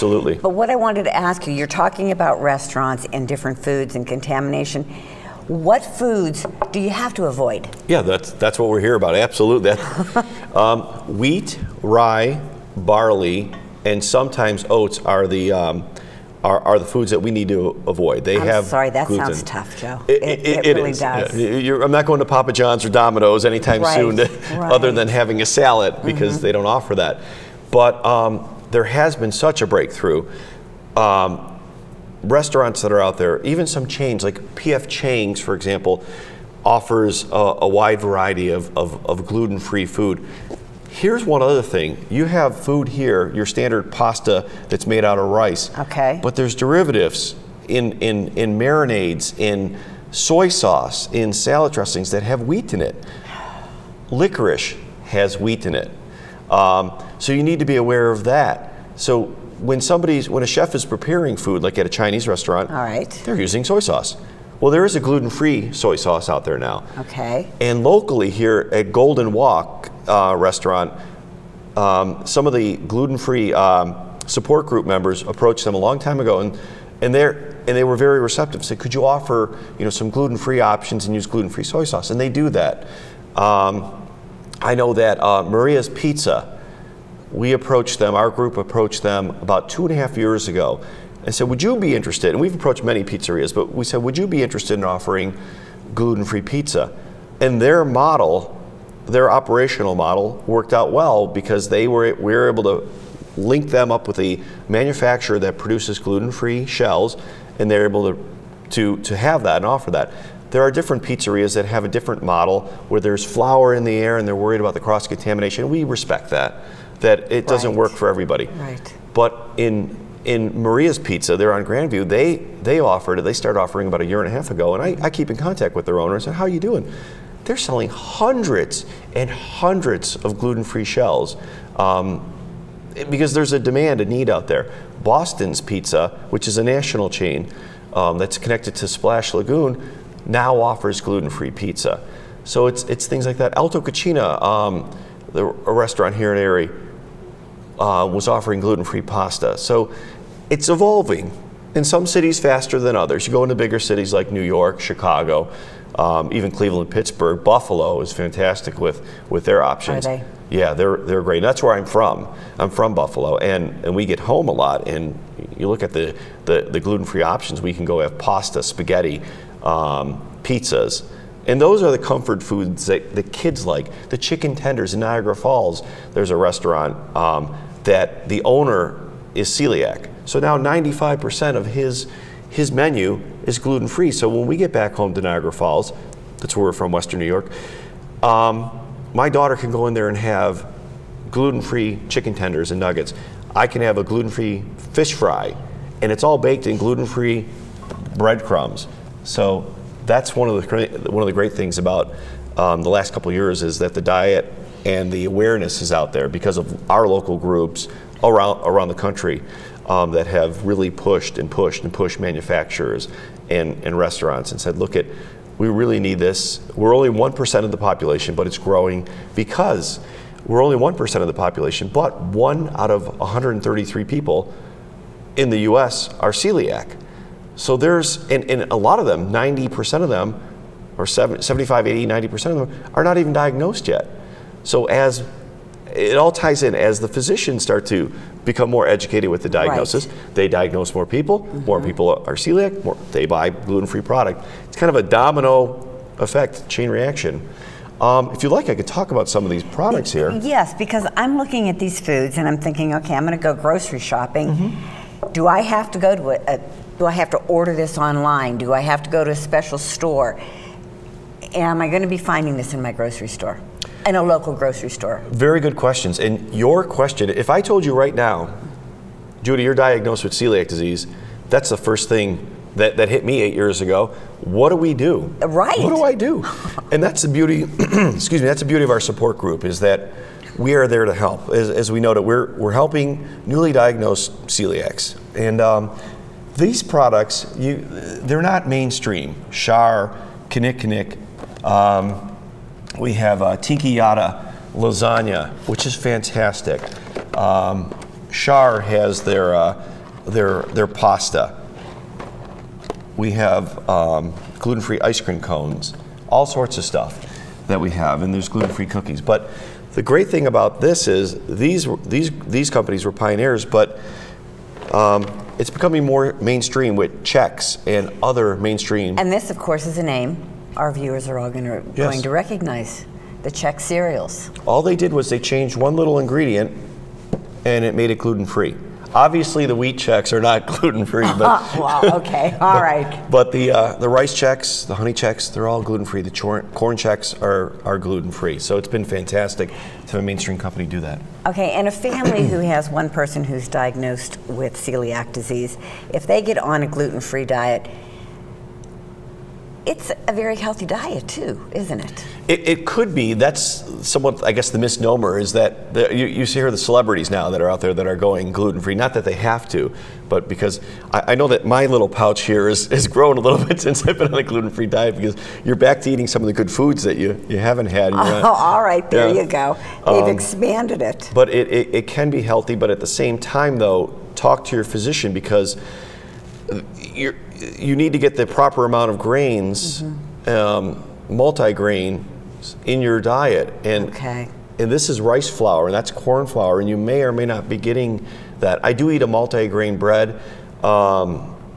Absolutely. But what I wanted to ask you, you're talking about restaurants and different foods and contamination. What foods do you have to avoid? Yeah, that's what we're here about. Absolutely. Wheat, rye, barley, and sometimes oats are the foods that we need to avoid. They have sorry, that gluten. sounds tough, Joe. It really is. does. Yeah. I'm not going to Papa John's or Domino's anytime soon, other than having a salad, because they don't offer that. But there has been such a breakthrough. Restaurants that are out there, even some chains like P.F. Chang's, for example, offers a wide variety of gluten-free food. Here's one other thing. You have food here, your standard pasta that's made out of rice. Okay. But there's derivatives in marinades, in soy sauce, in salad dressings that have wheat in it. Licorice has wheat in it. So you need to be aware of that. So when a chef is preparing food, like at a Chinese restaurant, all right, they're using soy sauce. Well, there is a gluten-free soy sauce out there now. Okay. And locally here at Golden Walk restaurant, some of the gluten-free support group members approached them a long time ago, and they were very receptive. Said, could you offer some gluten-free options and use gluten-free soy sauce? And they do that. I know that Maria's Pizza, our group approached them about 2.5 years ago and said, would you be interested? And we've approached many pizzerias, but we said, would you be interested in offering gluten-free pizza? And their operational model worked out well, because we were able to link them up with a manufacturer that produces gluten-free shells, and they're able to have that and offer that. There are different pizzerias that have a different model where there's flour in the air and they're worried about the cross-contamination. We respect that it doesn't work for everybody. Right. But in Maria's Pizza, they're on Grandview, they started offering about 1.5 years ago, and I keep in contact with their owner and said, how are you doing? They're selling hundreds and hundreds of gluten-free shells because there's a demand, a need out there. Boston's Pizza, which is a national chain that's connected to Splash Lagoon, now offers gluten-free pizza. So it's things like that. Alto Cucina, a restaurant here in Erie, was offering gluten-free pasta. So it's evolving. In some cities faster than others. You go into bigger cities like New York, Chicago, even Cleveland, Pittsburgh. Buffalo is fantastic with their options. Are they? Yeah, they're great. And that's where I'm from. I'm from Buffalo, and we get home a lot. And you look at the gluten-free options. We can go have pasta, spaghetti, pizzas. And those are the comfort foods that the kids like. The chicken tenders in Niagara Falls, there's a restaurant that the owner is celiac. So now 95% of his menu is gluten-free. So when we get back home to Niagara Falls, that's where we're from, Western New York, my daughter can go in there and have gluten-free chicken tenders and nuggets. I can have a gluten-free fish fry, and it's all baked in gluten-free breadcrumbs. So that's one of the great things about the last couple of years, is that the diet and the awareness is out there because of our local groups around the country that have really pushed manufacturers and restaurants and said, we really need this. We're only 1% of the population, but it's growing because we're only 1% of the population, but 1 out of 133 people in the US are celiac. So and a lot of them, 90% of them, or 75, 80, 90% of them are not even diagnosed yet. So as it all ties in, as the physicians start to become more educated with the diagnosis, they diagnose more people, more people are celiac, they buy gluten-free product. It's kind of a domino effect, chain reaction. If you'd like, I could talk about some of these products here. Yes, because I'm looking at these foods and I'm thinking, okay, I'm going to go grocery shopping. Do I have to go to do I have to order this online? Do I have to go to a special store? Am I going to be finding this in my grocery store, in a local grocery store? Very good questions. And your question, if I told you right now, Judy, you're diagnosed with celiac disease, that's the first thing that hit me 8 years ago. What do we do? Right. What do I do? And that's the beauty, excuse me, that's the beauty of our support group, is that we are there to help. As we know that we're helping newly diagnosed celiacs. And these products, they're not mainstream. Char, Knick. We have Tiki Yada lasagna, which is fantastic. Char has their pasta. We have gluten-free ice cream cones, all sorts of stuff that we have, and there's gluten-free cookies. But the great thing about this is these companies were pioneers, but it's becoming more mainstream with Chex and other mainstream. And this, of course, is a name our viewers are all going to recognize, the Chex cereals. All they did was they changed one little ingredient, and it made it gluten-free. Obviously, the wheat Chex are not gluten-free, but wow, okay, all right. But the rice Chex, the honey Chex, they're all gluten-free. The corn Chex are gluten-free. So it's been fantastic to have a mainstream company do that. Okay, and a family who has one person who's diagnosed with celiac disease, if they get on a gluten-free diet, it's a very healthy diet too, isn't it? It could be. That's somewhat, I guess, the misnomer is that you see here the celebrities now that are out there that are going gluten-free. Not that they have to, but because I know that my little pouch here has grown a little bit since I've been on a gluten-free diet, because you're back to eating some of the good foods that you haven't had. All right, there you go. They've expanded it. But it can be healthy, but at the same time, though, talk to your physician, because you need to get the proper amount of grains, multi-grain, in your diet. And this is rice flour, and that's corn flour, and you may or may not be getting that. I do eat a multi-grain bread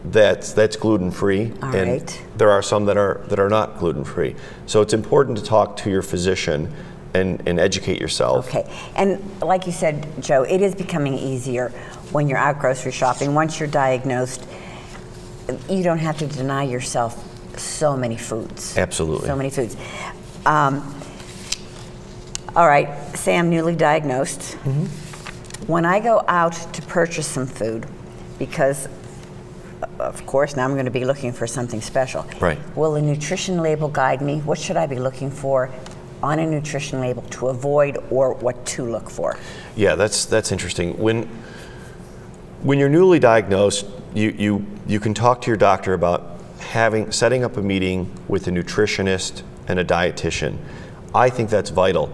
that's gluten-free, and there are some that are not gluten-free. So it's important to talk to your physician and educate yourself. Okay, and like you said, Joe, it is becoming easier when you're out grocery shopping. Once you're diagnosed, you don't have to deny yourself so many foods. Absolutely. So many foods. All right, say I'm newly diagnosed. When I go out to purchase some food, because of course now I'm going to be looking for something special. Right. Will a nutrition label guide me? What should I be looking for on a nutrition label to avoid, or what to look for? Yeah, that's interesting. When you're newly diagnosed, you can talk to your doctor about setting up a meeting with a nutritionist and a dietitian. I think that's vital.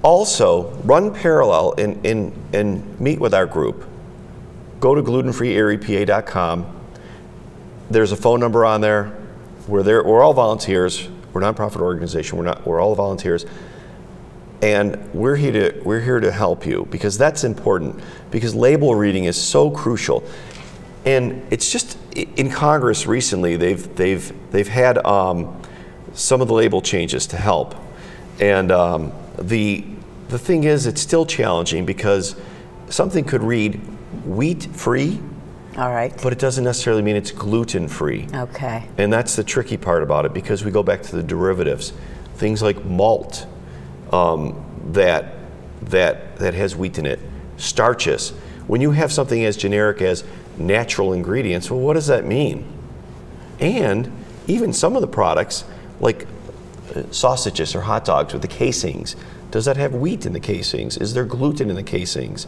Also, run parallel and meet with our group. Go to glutenfreeariepa.com. There's a phone number on there. We're all volunteers. We're a nonprofit organization. We're all volunteers. And we're here to help you, because that's important, because label reading is so crucial. And it's just, in Congress recently, they've had some of the label changes to help. And the thing is, it's still challenging, because something could read wheat-free, all right, but it doesn't necessarily mean it's gluten-free. Okay. And that's the tricky part about it, because we go back to the derivatives. Things like malt, that has wheat in it, starches. When you have something as generic as natural ingredients, well, what does that mean? And even some of the products, like sausages or hot dogs with the casings, does that have wheat in the casings? Is there gluten in the casings?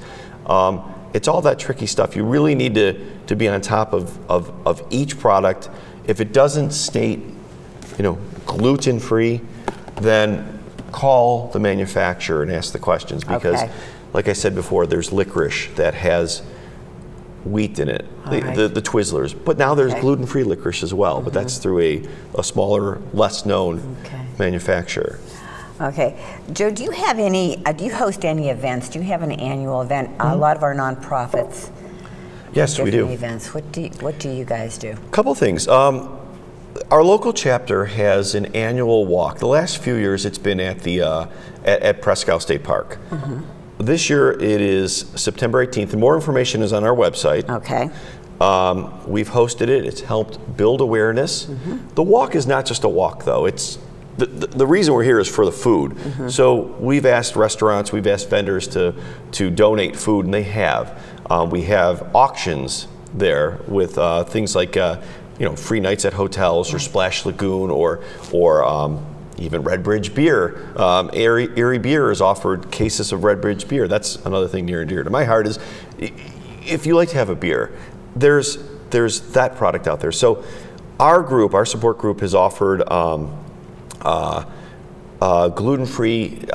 It's all that tricky stuff. You really need to be on top of each product. If it doesn't state, gluten-free, then call the manufacturer and ask the questions, because like I said before, there's licorice that has wheat in it, the Twizzlers, but now there's gluten-free licorice as well, but that's through a smaller, less known manufacturer. Okay, Joe, do you have do you host any events? Do you have an annual event? A lot of our nonprofits, yes, we do events. What do you guys do? A couple things. Our local chapter has an annual walk. The last few years, it's been at at Prescott State Park. This year, it is September 18th, and more information is on our website. Okay. We've hosted it. It's helped build awareness. The walk is not just a walk, though. It's the reason we're here is for the food. So we've asked restaurants, we've asked vendors to donate food, and they have. We have auctions there with things like free nights at hotels, or Splash Lagoon, or even Red Bridge beer. Erie Beer has offered cases of Red Bridge beer. That's another thing near and dear to my heart, is if you like to have a beer, there's that product out there. So our support group has offered gluten-free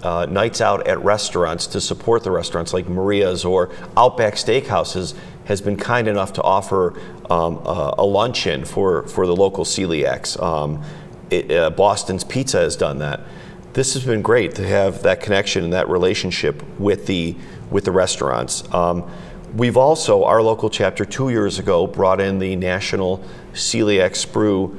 nights out at restaurants to support the restaurants like Maria's or Outback Steakhouses has been kind enough to offer a luncheon for the local celiacs. Boston's Pizza has done that. This has been great to have that connection and that relationship with the restaurants. We've also, our local chapter 2 years ago, brought in the National Celiac Sprue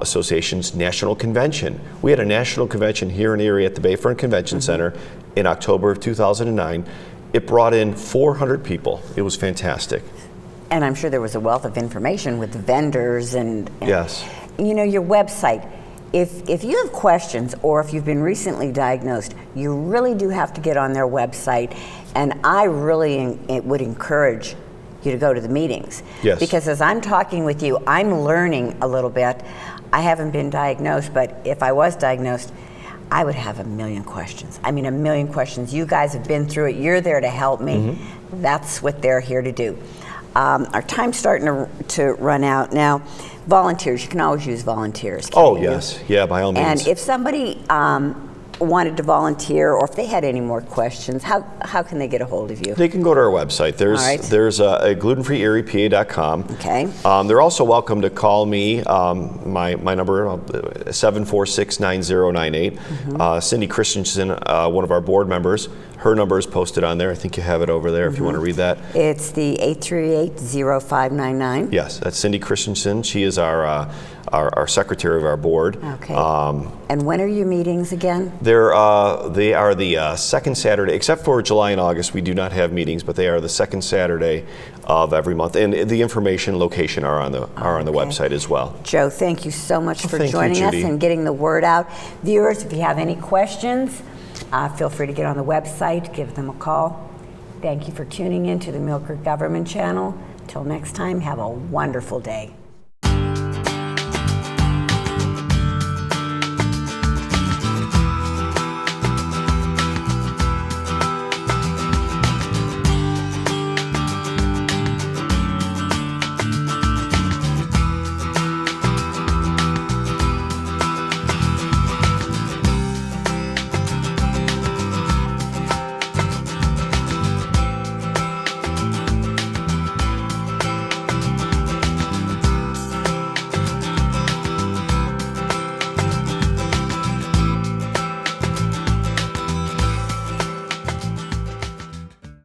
Association's National Convention. We had a national convention here in Erie at the Bayfront Convention Center in October of 2009. It brought in 400 people. It was fantastic. And I'm sure there was a wealth of information with the vendors and yes. You know, your website. If you have questions or if you've been recently diagnosed, you really do have to get on their website. And I really would encourage you to go to the meetings. Yes. Because as I'm talking with you, I'm learning a little bit. I haven't been diagnosed, but if I was diagnosed, I would have a million questions. I mean, a million questions. You guys have been through it. You're there to help me. That's what they're here to do. Our time's starting to run out now. Volunteers, you can always use volunteers. Oh, yes. Yeah, by all means. And if somebody wanted to volunteer, or if they had any more questions, how can they get a hold of you? They can go to our website. There's a glutenfreeeriepa.com. Okay. They're also welcome to call me. My number, 746-9098. Cindy Christensen, one of our board members, her number is posted on there. I think you have it over there if you want to read that. It's the 838-0599. Yes, that's Cindy Christensen. She is our secretary of our board. Okay. And when are your meetings again? They are the second Saturday, except for July and August. We do not have meetings, but they are the second Saturday of every month. And the information, location are on the website as well. Joe, thank you so much for joining us and getting the word out. Viewers, if you have any questions, feel free to get on the website, give them a call. Thank you for tuning in to the Milker Government Channel. Till next time, have a wonderful day.